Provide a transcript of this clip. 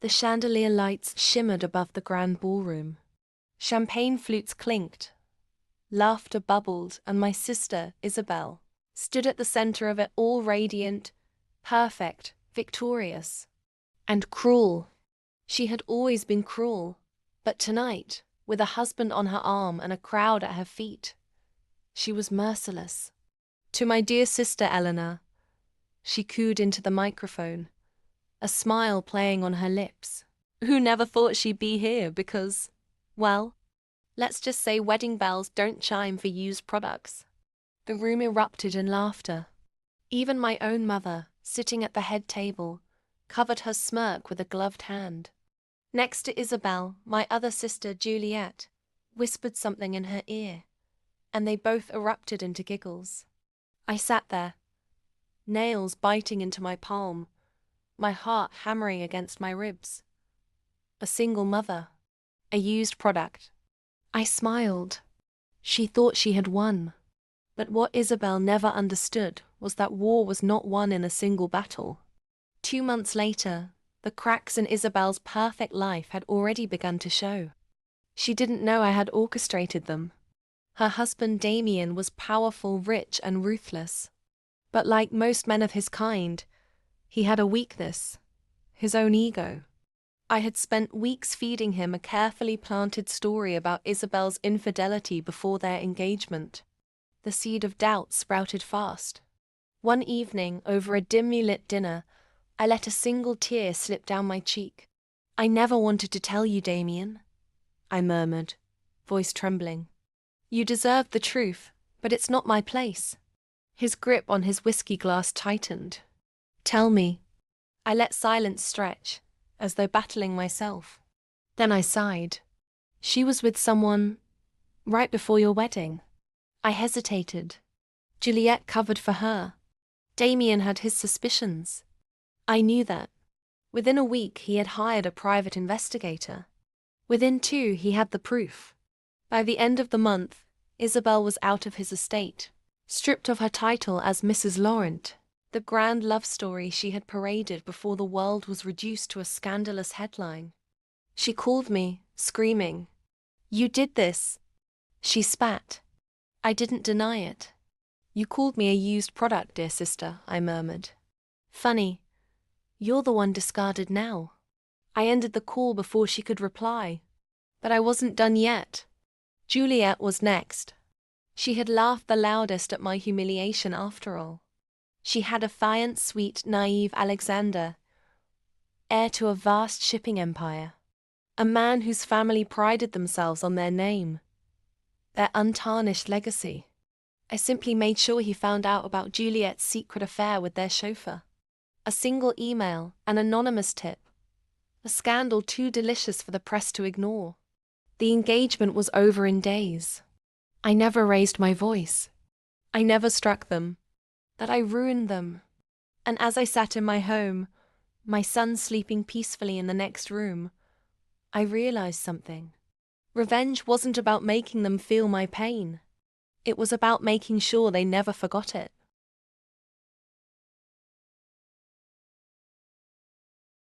The chandelier lights shimmered above the grand ballroom. Champagne flutes clinked. Laughter bubbled, and my sister, Isabel, stood at the center of it all, radiant, perfect, victorious. And cruel. She had always been cruel. But tonight, with a husband on her arm and a crowd at her feet, she was merciless. To my dear sister Eleanor, she cooed into the microphone, a smile playing on her lips. Who never thought she'd be here because, well, let's just say wedding bells don't chime for used products. The room erupted in laughter. Even my own mother, sitting at the head table, covered her smirk with a gloved hand. Next to Isabel, my other sister, Juliet, whispered something in her ear, and they both erupted into giggles. I sat there, nails biting into my palm, my heart hammering against my ribs. A single mother, a used product. I smiled. She thought she had won. But what Isabel never understood was that war was not won in a single battle. 2 months later, the cracks in Isabel's perfect life had already begun to show. She didn't know I had orchestrated them. Her husband Damien was powerful, rich, and ruthless. But like most men of his kind, he had a weakness, his own ego. I had spent weeks feeding him a carefully planted story about Isabel's infidelity before their engagement. The seed of doubt sprouted fast. One evening, over a dimly lit dinner, I let a single tear slip down my cheek. "I never wanted to tell you, Damien," I murmured, voice trembling. "You deserve the truth, but it's not my place." His grip on his whiskey glass tightened. "Tell me." I let silence stretch, as though battling myself. Then I sighed. "She was with someone right before your wedding." I hesitated. Juliet covered for her. Damien had his suspicions. I knew that. Within a week, he had hired a private investigator. Within 2, he had the proof. By the end of the month, Isabel was out of his estate, stripped of her title as Mrs. Laurent. The grand love story she had paraded before the world was reduced to a scandalous headline. She called me, screaming, "You did this!" She spat. I didn't deny it. "You called me a used product, dear sister," I murmured. "Funny. You're the one discarded now." I ended the call before she could reply. But I wasn't done yet. Juliet was next. She had laughed the loudest at my humiliation after all. She had a defiant, sweet, naive Alexander, heir to a vast shipping empire. A man whose family prided themselves on their name, their untarnished legacy. I simply made sure he found out about Juliet's secret affair with their chauffeur. A single email, an anonymous tip. A scandal too delicious for the press to ignore. The engagement was over in days. I never raised my voice. I never struck them. That I ruined them. And as I sat in my home, my son sleeping peacefully in the next room, I realized something. Revenge wasn't about making them feel my pain. It was about making sure they never forgot it.